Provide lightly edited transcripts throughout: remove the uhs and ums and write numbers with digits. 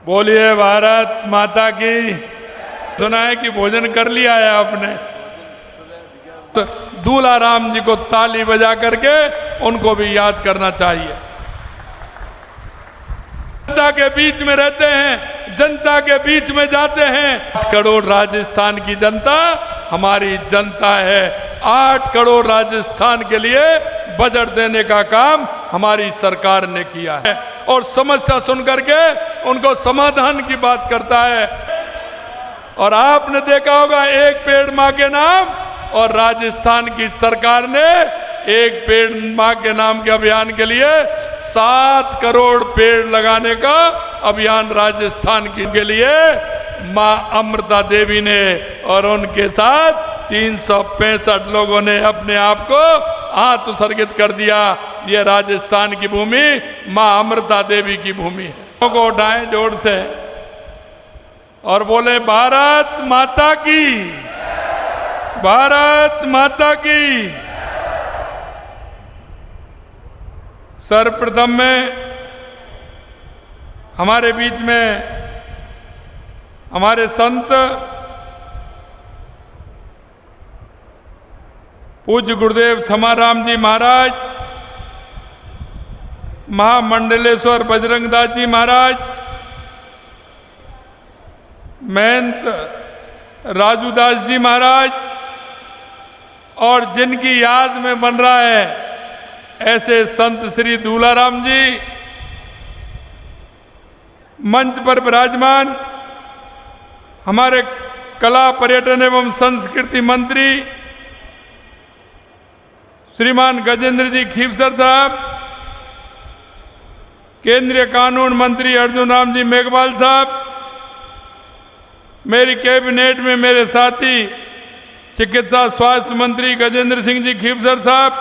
बोलिए भारत माता की। सुना है कि भोजन कर लिया है आपने, तो दूल्हा राम जी को ताली बजा करके उनको भी याद करना चाहिए। जनता के बीच में रहते हैं, जनता के बीच में जाते हैं। 8 करोड़ राजस्थान की जनता हमारी जनता है। 8 करोड़ राजस्थान के लिए बजट देने का काम हमारी सरकार ने किया है और समस्या सुन करके उनको समाधान की बात करता है। और आपने देखा होगा एक पेड़ मां के नाम, और राजस्थान की सरकार ने एक पेड़ मां के नाम के अभियान के लिए 7 करोड़ पेड़ लगाने का अभियान राजस्थान के लिए मां अमृता देवी ने और उनके साथ 365 लोगों ने अपने आप को हाथ उत्सर्गित कर दिया। ये राजस्थान की भूमि मां अमृता देवी की भूमि है। लोगों को उठाएं जोर से और बोले भारत माता की, भारत माता की। सर्वप्रथम में हमारे बीच में हमारे संत पूज्य गुरुदेव क्षमाराम जी महाराज, महामंडलेश्वर बजरंगदास जी महाराज, महंत राजूदास जी महाराज, और जिनकी याद में बन रहा है ऐसे संत श्री दूल्हाराम जी, मंच पर विराजमान हमारे कला पर्यटन एवं संस्कृति मंत्री श्रीमान गजेंद्र जी खीवसर साहब, केंद्रीय कानून मंत्री अर्जुन राम जी मेघवाल साहब, मेरी कैबिनेट में मेरे साथी चिकित्सा स्वास्थ्य मंत्री गजेंद्र सिंह जी खीवसर साहब,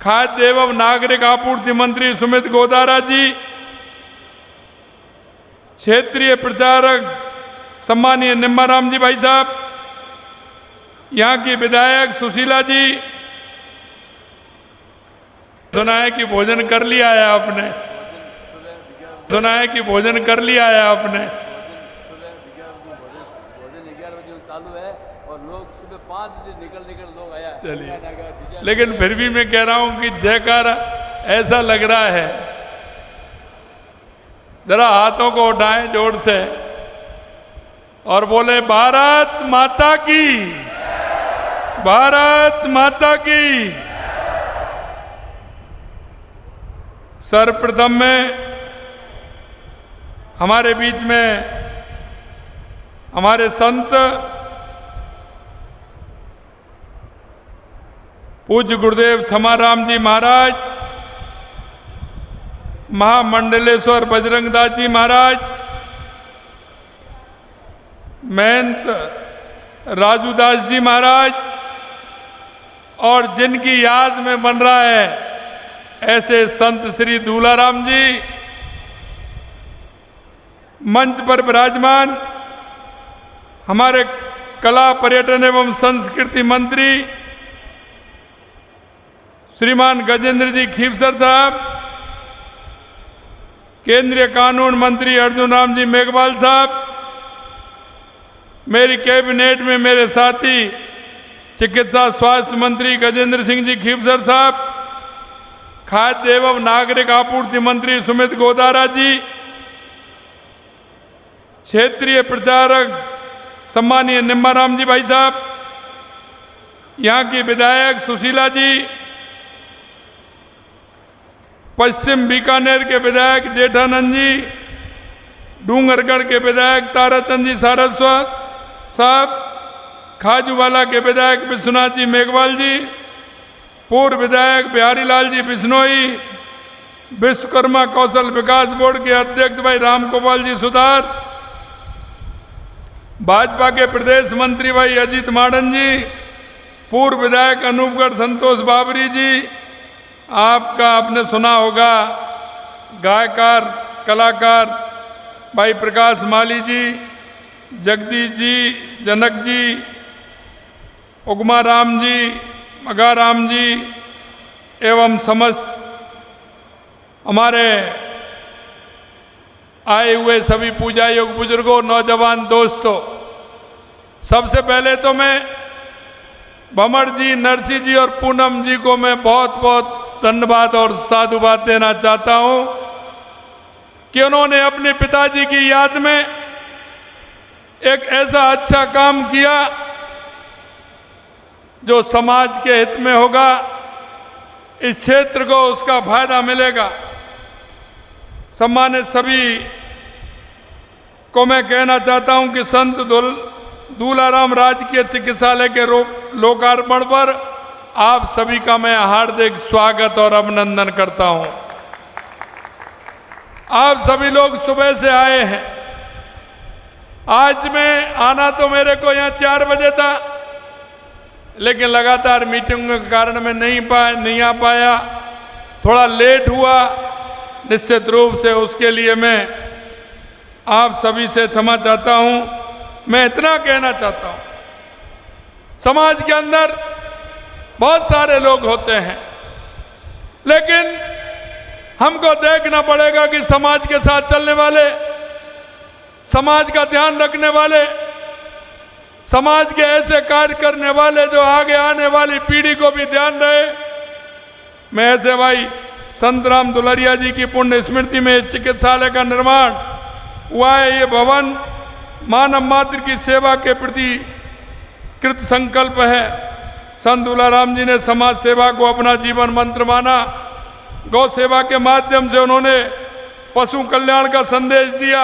खाद्य एवं नागरिक आपूर्ति मंत्री सुमित गोदारा जी, क्षेत्रीय प्रचारक सम्मानीय निम्बाराम जी भाई साहब, यहाँ की विधायक सुशीला जी। सुना है कि भोजन कर लिया है आपने, सुना है कि भोजन कर लिया है आपने। भोजन 11 बजे चालू है और लोग सुबह 5 बजे निकल लोग आया। चलिए, लेकिन फिर भी मैं कह रहा हूं कि जयकारा ऐसा लग रहा है। जरा हाथों को उठाएं जोर से और बोले भारत माता की, भारत माता की। सर्वप्रथम में हमारे बीच में हमारे संत पूज्य गुरुदेव क्षमाराम जी महाराज, महामंडलेश्वर बजरंगदास जी महाराज, महंत राजूदास जी महाराज, और जिनकी याद में बन रहा है ऐसे संत श्री दूल्हाराम जी, मंच पर विराजमान हमारे कला पर्यटन एवं संस्कृति मंत्री श्रीमान गजेंद्र जी खीवसर साहब, केंद्रीय कानून मंत्री अर्जुन राम जी मेघवाल साहब, मेरी कैबिनेट में मेरे साथी चिकित्सा स्वास्थ्य मंत्री गजेंद्र सिंह जी खीवसर साहब, खाद्य एवं नागरिक आपूर्ति मंत्री सुमित गोदारा जी, क्षेत्रीय प्रचारक सम्मानीय निम्बाराम जी भाई साहब, यहाँ की विधायक सुशीला जी, पश्चिम बीकानेर के विधायक जेठानंद जी, डूंगरगढ़ के विधायक ताराचंद जी सारस्वत साहब, खाजूवाला के विधायक विश्वनाथ जी मेघवाल जी, पूर्व विधायक बिहारी लाल जी बिश्नोई, विश्वकर्मा कौशल विकास बोर्ड के अध्यक्ष भाई राम गोपाल जी सुधार, भाजपा के प्रदेश मंत्री भाई अजीत माडन जी, पूर्व विधायक अनूपगढ़ संतोष बाबरी जी, आपका आपने सुना होगा गायकार कलाकार भाई प्रकाश माली जी, जगदीश जी, जनक जी, उगमा राम जी, मगाराम जी एवं समस्त हमारे आए हुए सभी पूजा योग बुजुर्गों, नौजवान दोस्तों, सबसे पहले तो मैं भमर जी, नरसिंह जी और पूनम जी को मैं बहुत बहुत धन्यवाद और साधुवाद देना चाहता हूं कि उन्होंने अपने पिताजी की याद में एक ऐसा अच्छा काम किया जो समाज के हित में होगा, इस क्षेत्र को उसका फायदा मिलेगा। सम्मानित सभी को मैं कहना चाहता हूं कि संत दूलाराम राजकीय चिकित्सालय के लोकार्पण पर आप सभी का मैं हार्दिक स्वागत और अभिनंदन करता हूं। आप सभी लोग सुबह से आए हैं। आज मैं आना तो मेरे को यहाँ 4 बजे था, लेकिन लगातार मीटिंग के कारण मैं नहीं आ पाया, थोड़ा लेट हुआ। निश्चित रूप से उसके लिए मैं आप सभी से क्षमा चाहता हूं। मैं इतना कहना चाहता हूं, समाज के अंदर बहुत सारे लोग होते हैं, लेकिन हमको देखना पड़ेगा कि समाज के साथ चलने वाले, समाज का ध्यान रखने वाले, समाज के ऐसे कार्य करने वाले जो आगे आने वाली पीढ़ी को भी ध्यान रहे। मैं ऐसे भाई संत राम दुलरिया जी की पुण्य स्मृति में इस चिकित्सालय का निर्माण हुआ है। ये भवन मानव मात्र की सेवा के प्रति कृत संकल्प है। संत दुलाराम जी ने समाज सेवा को अपना जीवन मंत्र माना। गौ सेवा के माध्यम से उन्होंने पशु कल्याण का संदेश दिया,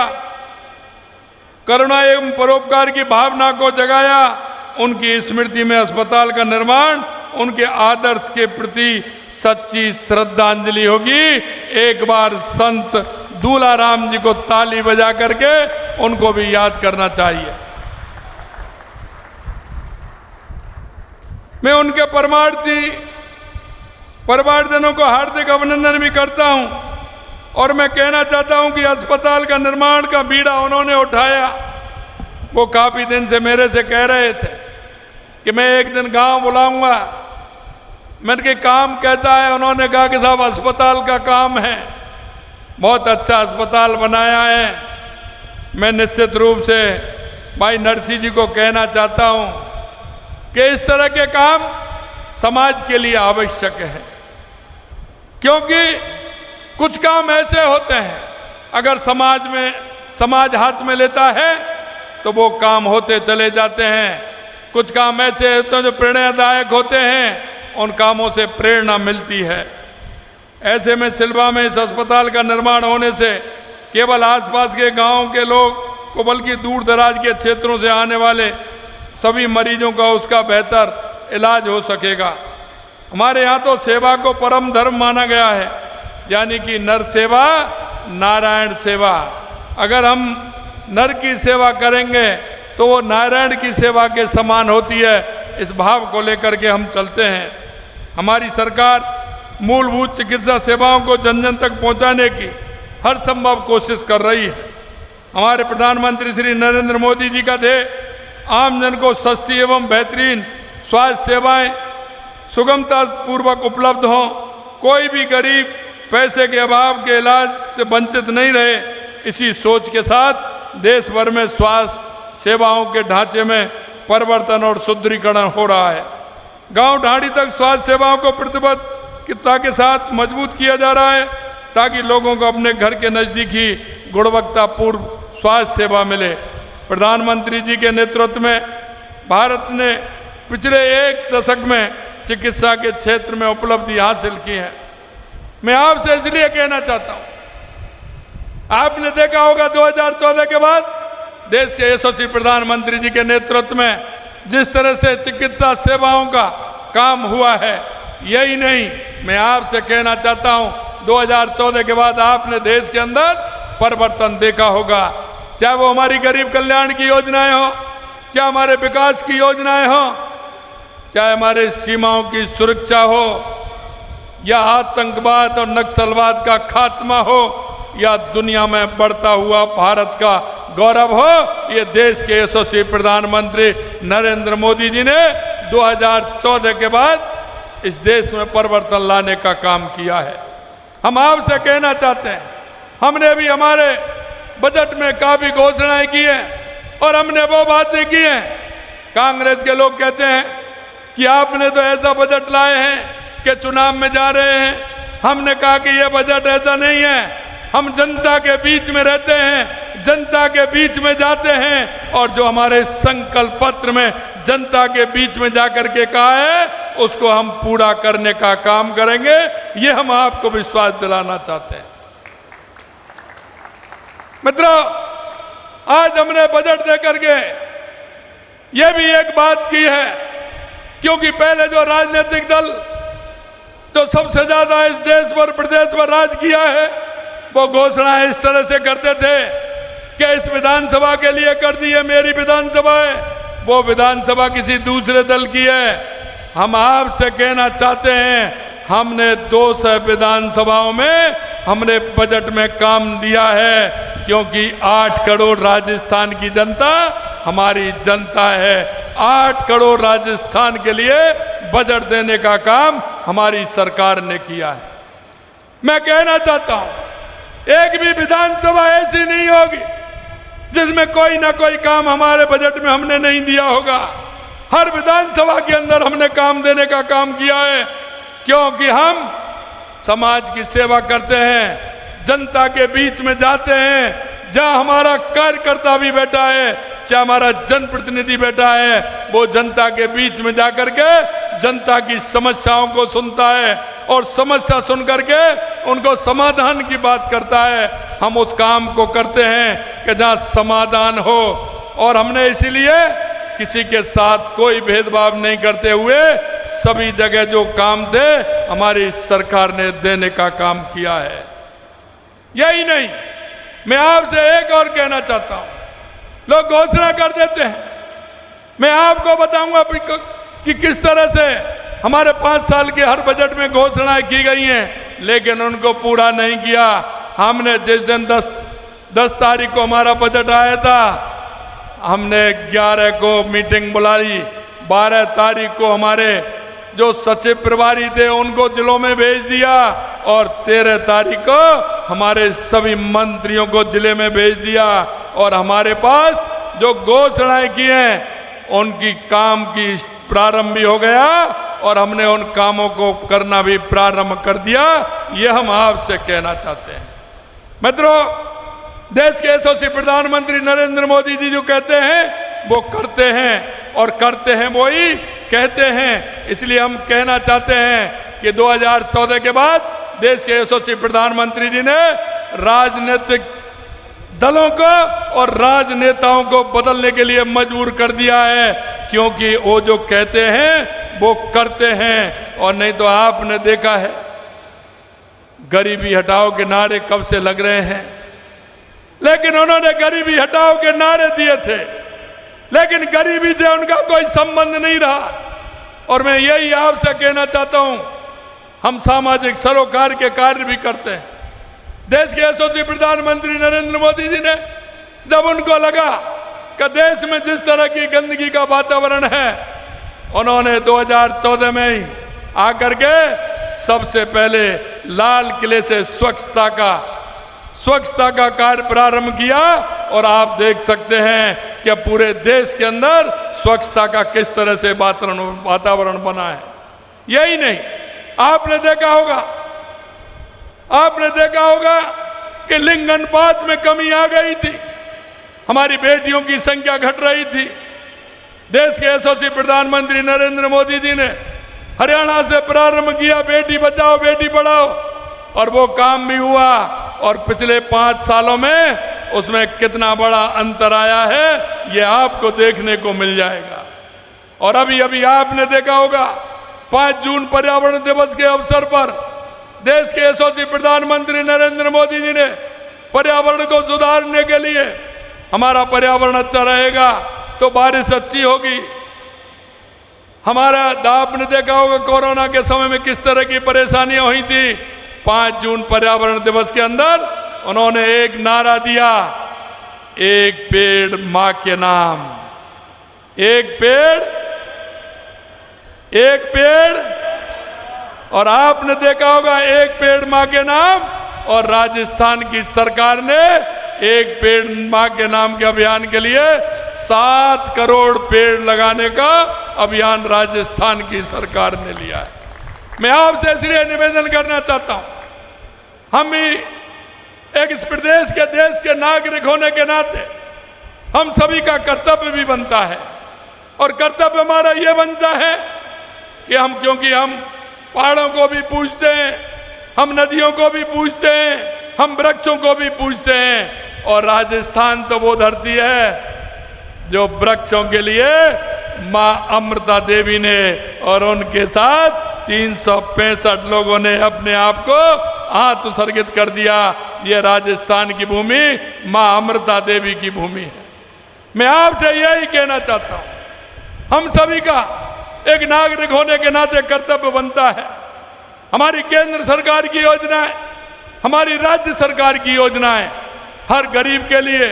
करुणा एवं परोपकार की भावना को जगाया। उनकी स्मृति में अस्पताल का निर्माण उनके आदर्श के प्रति सच्ची श्रद्धांजलि होगी। एक बार संत दूलाराम जी को ताली बजा करके उनको भी याद करना चाहिए। मैं उनके परिवारजनों को हार्दिक अभिनंदन भी करता हूं और मैं कहना चाहता हूं कि अस्पताल का निर्माण का बीड़ा उन्होंने उठाया। वो काफी दिन से मेरे से कह रहे थे कि मैं एक दिन गांव बुलाऊंगा। मैंने कहा काम कहता है, उन्होंने कहा कि साहब अस्पताल का काम है, बहुत अच्छा अस्पताल बनाया है। मैं निश्चित रूप से भाई नरसिंह जी को कहना चाहता हूं कि इस तरह के काम समाज के लिए आवश्यक है, क्योंकि कुछ काम ऐसे होते हैं अगर समाज हाथ में लेता है तो वो काम होते चले जाते हैं। कुछ काम ऐसे होते हैं जो प्रेरणादायक होते हैं, उन कामों से प्रेरणा मिलती है। ऐसे में सिल्वा में इस अस्पताल का निर्माण होने से केवल आसपास के गांव के लोग को बल्कि दूर दराज के क्षेत्रों से आने वाले सभी मरीजों का उसका बेहतर इलाज हो सकेगा। हमारे यहाँ तो सेवा को परम धर्म माना गया है, यानी कि नर सेवा नारायण सेवा। अगर हम नर की सेवा करेंगे तो वो नारायण की सेवा के समान होती है। इस भाव को लेकर के हम चलते हैं। हमारी सरकार मूलभूत चिकित्सा सेवाओं को जन जन तक पहुंचाने की हर संभव कोशिश कर रही है। हमारे प्रधानमंत्री श्री नरेंद्र मोदी जी का ध्येय आम जन को सस्ती एवं बेहतरीन स्वास्थ्य सेवाएं सुगमता पूर्वक उपलब्ध हों, कोई भी गरीब पैसे के अभाव के इलाज से वंचित नहीं रहे। इसी सोच के साथ देश भर में स्वास्थ्य सेवाओं के ढांचे में परिवर्तन और सुदृढ़ीकरण हो रहा है। गांव ढाणी तक स्वास्थ्य सेवाओं को प्रतिबद्धता के साथ मजबूत किया जा रहा है, ताकि लोगों को अपने घर के नज़दीक ही गुणवत्तापूर्ण स्वास्थ्य सेवा मिले। प्रधानमंत्री जी के नेतृत्व में भारत ने पिछले 1 दशक में चिकित्सा के क्षेत्र में उपलब्धि हासिल की है। मैं आपसे इसलिए कहना चाहता हूं, आपने देखा होगा 2014 के बाद देश के यशस्वी प्रधानमंत्री जी के नेतृत्व में जिस तरह से चिकित्सा सेवाओं का काम हुआ है, यही नहीं, मैं आपसे कहना चाहता हूं 2014 के बाद आपने देश के अंदर परिवर्तन देखा होगा। चाहे वो हमारी गरीब कल्याण की योजनाएं हो, चाहे हमारे विकास की योजनाएं हो, चाहे हमारे सीमाओं की सुरक्षा हो, या आतंकवाद और नक्सलवाद का खात्मा हो, या दुनिया में बढ़ता हुआ भारत का गौरव हो, ये देश के यशस्वी प्रधानमंत्री नरेंद्र मोदी जी ने 2014 के बाद इस देश में परिवर्तन लाने का काम किया है। हम आपसे कहना चाहते हैं, हमने भी हमारे बजट में काफी घोषणाएं की हैं और हमने वो बातें की हैं। कांग्रेस के लोग कहते हैं कि आपने तो ऐसा बजट लाए हैं कि चुनाव में जा रहे हैं। हमने कहा कि यह बजट ऐसा नहीं है, हम जनता के बीच में रहते हैं, जनता के बीच में जाते हैं और जो हमारे संकल्प पत्र में जनता के बीच में जाकर के कहा है उसको हम पूरा करने का काम करेंगे। ये हम आपको विश्वास दिलाना चाहते हैं। मित्रों, आज हमने बजट देकर के ये भी एक बात की है, क्योंकि पहले जो राजनीतिक दल जो सबसे ज्यादा इस देश पर प्रदेश पर राज किया है वो घोषणाएं इस तरह से करते थे कि इस विधानसभा के लिए कर दी है, मेरी विधानसभा है, वो विधानसभा किसी दूसरे दल की है। हम आपसे कहना चाहते हैं हमने 200 विधानसभाओं में हमने बजट में काम दिया है, क्योंकि 8 करोड़ राजस्थान की जनता हमारी जनता है। 8 करोड़ राजस्थान के लिए बजट देने का काम हमारी सरकार ने किया है। मैं कहना चाहता हूं एक भी विधानसभा ऐसी नहीं होगी जिसमें कोई ना कोई काम हमारे बजट में हमने नहीं दिया होगा। हर विधानसभा के अंदर हमने काम देने का काम किया है, क्योंकि हम समाज की सेवा करते हैं, जनता के बीच में जाते हैं। जहां हमारा कार्यकर्ता भी बैठा है, चाहे हमारा जनप्रतिनिधि बैठा है, वो जनता के बीच में जाकर के जनता की समस्याओं को सुनता है और समस्या सुन करके उनको समाधान की बात करता है। हम उस काम को करते हैं कि जहां समाधान हो, और हमने इसीलिए किसी के साथ कोई भेदभाव नहीं करते हुए सभी जगह जो काम थे हमारी सरकार ने देने का काम किया है। यही नहीं, मैं आपसे एक और कहना चाहता हूं, लोग घोषणा कर देते हैं, मैं आपको बताऊंगा कि किस तरह से हमारे 5 साल के हर बजट में घोषणाएं की गई हैं, लेकिन उनको पूरा नहीं किया। हमने जिस दिन 10 तारीख को हमारा बजट आया था, हमने 11 को मीटिंग बुला ली, 12 तारीख को हमारे जो सचिव प्रभारी थे उनको जिलों में भेज दिया और 13 तारीख को हमारे सभी मंत्रियों को जिले में भेज दिया। और हमारे पास जो घोषणाएं की हैं उनकी काम की प्रारंभ भी हो गया और हमने उन कामों को करना भी प्रारंभ कर दिया। ये हम आपसे कहना चाहते हैं। मित्रों, देश के यशस्वी प्रधानमंत्री नरेंद्र मोदी जी जो कहते हैं वो करते हैं और करते हैं वो ही कहते हैं। इसलिए हम कहना चाहते हैं कि 2014 के बाद देश के यशस्वी प्रधानमंत्री जी ने राजनीतिक दलों को और राजनेताओं को बदलने के लिए मजबूर कर दिया है, क्योंकि वो जो कहते हैं वो करते हैं। और नहीं तो आपने देखा है गरीबी हटाओ के नारे कब से लग रहे हैं, लेकिन उन्होंने गरीबी हटाओ के नारे दिए थे, लेकिन गरीबी से उनका कोई संबंध नहीं रहा। और मैं यही आपसे कहना चाहता हूं, हम सामाजिक सरोकार के कार्य भी करते हैं। देश के यशस्वी प्रधानमंत्री नरेंद्र मोदी जी ने जब उनको लगा कि देश में जिस तरह की गंदगी का वातावरण है, उन्होंने 2014 में ही आकर के सबसे पहले लाल किले से स्वच्छता का कार्य प्रारंभ किया। और आप देख सकते हैं कि पूरे देश के अंदर स्वच्छता का किस तरह से वातावरण बना है। यही नहीं, आपने देखा होगा कि लिंग अनुपात में कमी आ गई थी, हमारी बेटियों की संख्या घट रही थी। देश के यशस्वी प्रधानमंत्री नरेंद्र मोदी जी ने हरियाणा से प्रारंभ किया बेटी बचाओ बेटी पढ़ाओ, और वो काम भी हुआ। और पिछले 5 सालों में उसमें कितना बड़ा अंतर आया है ये आपको देखने को मिल जाएगा। और अभी आपने देखा होगा 5 जून पर्यावरण दिवस के अवसर पर देश के यशस्वी प्रधानमंत्री नरेंद्र मोदी जी ने पर्यावरण को सुधारने के लिए, हमारा पर्यावरण अच्छा रहेगा तो बारिश अच्छी होगी। आपने देखा होगा कोरोना के समय में किस तरह की परेशानियां हुई थी। 5 जून पर्यावरण दिवस के अंदर उन्होंने एक नारा दिया, एक पेड़ मां के नाम, एक पेड़। और आपने देखा होगा एक पेड़ मां के नाम, और राजस्थान की सरकार ने एक पेड़ मां के नाम के अभियान के लिए 7 करोड़ पेड़ लगाने का अभियान राजस्थान की सरकार ने लिया है। मैं आपसे इसलिए निवेदन करना चाहता हूं, हम भी एक इस प्रदेश के देश के नागरिक होने के नाते हम सभी का कर्तव्य भी बनता है, और कर्तव्य हमारा यह बनता है कि क्योंकि हम पहाड़ों को भी पूजते हैं, हम नदियों को भी पूजते हैं, हम वृक्षों को भी पूजते हैं, और राजस्थान तो वो धरती है जो वृक्षों के लिए मां अमृता देवी ने और उनके साथ 365 लोगों ने अपने आप को हाथ उत्सर्गित कर दिया। ये राजस्थान की भूमि मां अमृता देवी की भूमि है। मैं आपसे यही कहना चाहता हूं, हम सभी का एक नागरिक होने के नाते कर्तव्य बनता है। हमारी केंद्र सरकार की योजनाएं, हमारी राज्य सरकार की योजनाएं हर गरीब के लिए,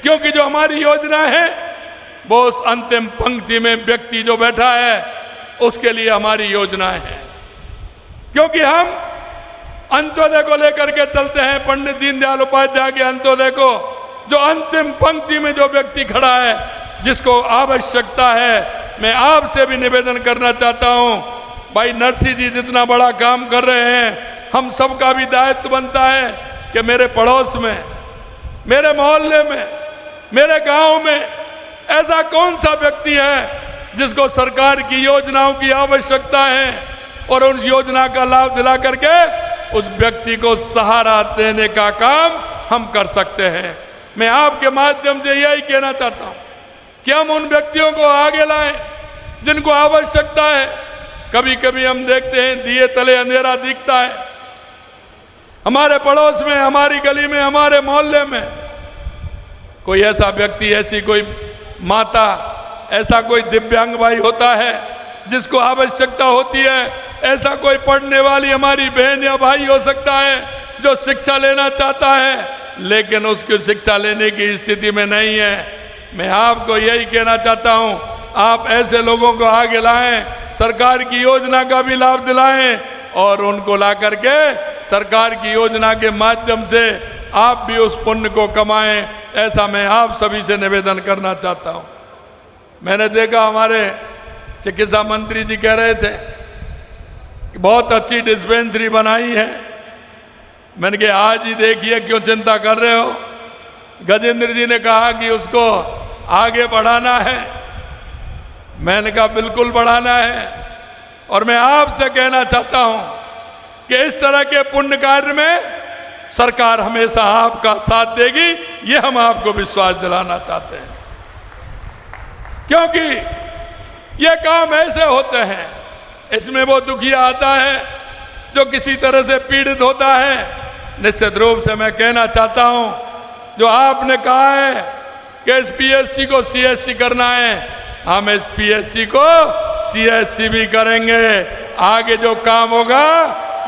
क्योंकि जो हमारी योजना है वो उस अंतिम पंक्ति में व्यक्ति जो बैठा है उसके लिए हमारी योजनाएं हैं। क्योंकि हम अंत्योदय को लेकर के चलते हैं, पंडित दीनदयाल उपाध्याय के अंत्योदय को, जो अंतिम पंक्ति में जो व्यक्ति खड़ा है, जिसको आवश्यकता है। मैं आपसे भी निवेदन करना चाहता हूं, भाई नरसिंह जी जितना बड़ा काम कर रहे हैं, हम सबका भी दायित्व बनता है कि मेरे पड़ोस में, मेरे मोहल्ले में, मेरे गांव में ऐसा कौन सा व्यक्ति है जिसको सरकार की योजनाओं की आवश्यकता है, और उस योजना का लाभ दिला करके उस व्यक्ति को सहारा देने का काम हम कर सकते हैं। मैं आपके माध्यम से यही कहना चाहता हूं कि हम उन व्यक्तियों को आगे लाएं जिनको आवश्यकता है। कभी कभी हम देखते हैं दिए तले अंधेरा दिखता है। हमारे पड़ोस में, हमारी गली में, हमारे मोहल्ले में कोई ऐसा व्यक्ति, ऐसी कोई माता, ऐसा कोई दिव्यांग भाई होता है जिसको आवश्यकता होती है। ऐसा कोई पढ़ने वाली हमारी बहन या भाई हो सकता है जो शिक्षा लेना चाहता है, लेकिन उसकी शिक्षा लेने की स्थिति में नहीं है। मैं आपको यही कहना चाहता हूं, आप ऐसे लोगों को आगे लाएं, सरकार की योजना का भी लाभ दिलाएं, और उनको ला करके सरकार की योजना के माध्यम से आप भी उस पुण्य को कमाएं। ऐसा मैं आप सभी से निवेदन करना चाहता हूं। मैंने देखा हमारे चिकित्सा मंत्री जी कह रहे थे कि बहुत अच्छी डिस्पेंसरी बनाई है। मैंने कहा आज ही देखिए, क्यों चिंता कर रहे हो। गजेंद्र जी ने कहा कि उसको आगे बढ़ाना है। मैंने कहा बिल्कुल बढ़ाना है, और मैं आपसे कहना चाहता हूं कि इस तरह के पुण्य कार्य में सरकार हमेशा आपका साथ देगी, ये हम आपको विश्वास दिलाना चाहते हैं। क्योंकि ये काम ऐसे होते हैं, इसमें वो दुखिया आता है जो किसी तरह से पीड़ित होता है। निश्चित रूप से मैं कहना चाहता हूं, जो आपने कहा है कि इस पीएचसी को सीएचसी करना है, हम इस पीएचसी को सीएचसी भी करेंगे। आगे जो काम होगा,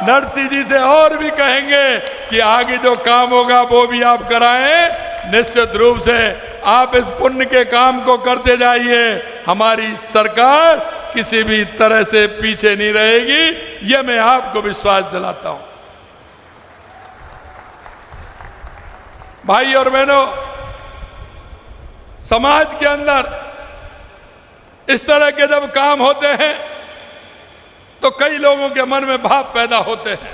नरसिंह जी से और भी कहेंगे कि आगे जो काम होगा वो भी आप कराएं। निश्चित रूप से आप इस पुण्य के काम को करते जाइए। हमारी सरकार किसी भी तरह से पीछे नहीं रहेगी, ये मैं आपको विश्वास दिलाता हूं। भाई और बहनों, समाज के अंदर इस तरह के जब काम होते हैं तो कई लोगों के मन में भाव पैदा होते हैं।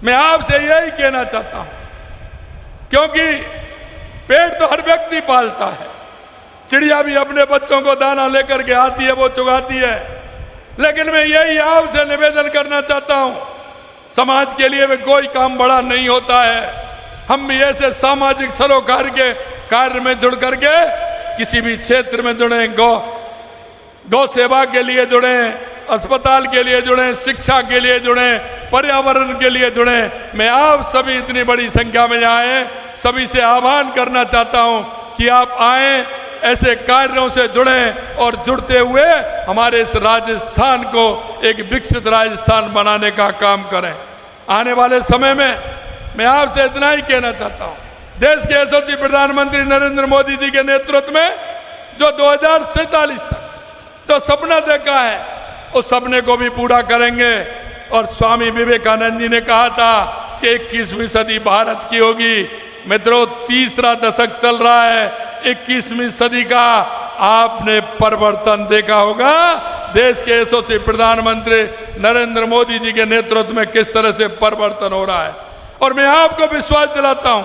मैं आपसे यही कहना चाहता हूं, क्योंकि पेट तो हर व्यक्ति पालता है, चिड़िया भी अपने बच्चों को दाना लेकर के आती है, वो चुगाती है। लेकिन मैं यही आपसे निवेदन करना चाहता हूं, समाज के लिए भी कोई काम बड़ा नहीं होता है। हम भी ऐसे सामाजिक सरोकार के कार्य में जुड़ करके किसी भी क्षेत्र में जुड़े, गौ सेवा के लिए जुड़े, अस्पताल के लिए जुड़े, शिक्षा के लिए जुड़े, पर्यावरण के लिए जुड़े। मैं आप सभी इतनी बड़ी संख्या में आए, सभी से आह्वान करना चाहता हूं कि आप आए, ऐसे कार्यों से जुड़ें, और जुड़ते हुए हमारे इस राजस्थान को एक विकसित राजस्थान बनाने का काम करें। आने वाले समय में मैं आपसे इतना ही कहना चाहता हूं, देश के यशस्वी प्रधानमंत्री नरेंद्र मोदी जी के नेतृत्व में जो 2047 तक तो सपना देखा है, उस सपने को भी पूरा करेंगे। और स्वामी विवेकानंद जी ने कहा था कि 21वीं सदी भारत की होगी, मित्रों, तीसरा दशक चल रहा है 21वीं सदी का। आपने परिवर्तन देखा होगा देश के यशस्वी प्रधानमंत्री नरेंद्र मोदी जी के नेतृत्व में किस तरह से परिवर्तन हो रहा है। और मैं आपको विश्वास दिलाता हूं,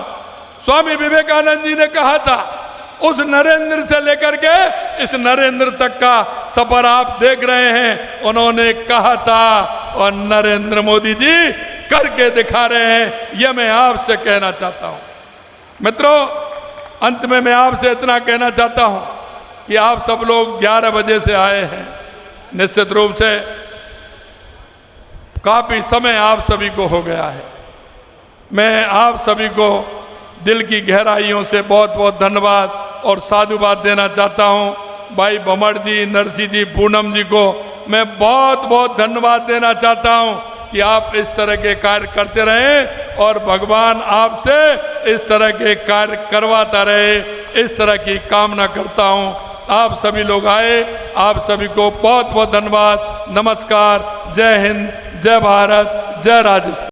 स्वामी विवेकानंद जी ने कहा था, उस नरेंद्र से लेकर के इस नरेंद्र तक का सफर आप देख रहे हैं। उन्होंने कहा था और नरेंद्र मोदी जी करके दिखा रहे हैं। यह मैं आपसे कहना चाहता हूं। मित्रों, अंत में मैं आपसे इतना कहना चाहता हूं कि आप सब लोग 11 बजे से आए हैं। निश्चित रूप से काफी समय आप सभी को हो गया है। मैं आप सभी को दिल की गहराइयों से बहुत बहुत धन्यवाद और साधुवाद देना चाहता हूं। भाई भमर जी, नरसिंह जी, पूनम जी को मैं बहुत बहुत धन्यवाद देना चाहता हूं कि आप इस तरह के कार्य करते रहें और भगवान आपसे इस तरह के कार्य करवाता रहे, इस तरह की कामना करता हूं। आप सभी लोग आए, आप सभी को बहुत बहुत धन्यवाद। नमस्कार, जय हिंद, जय भारत, जय राजस्थान।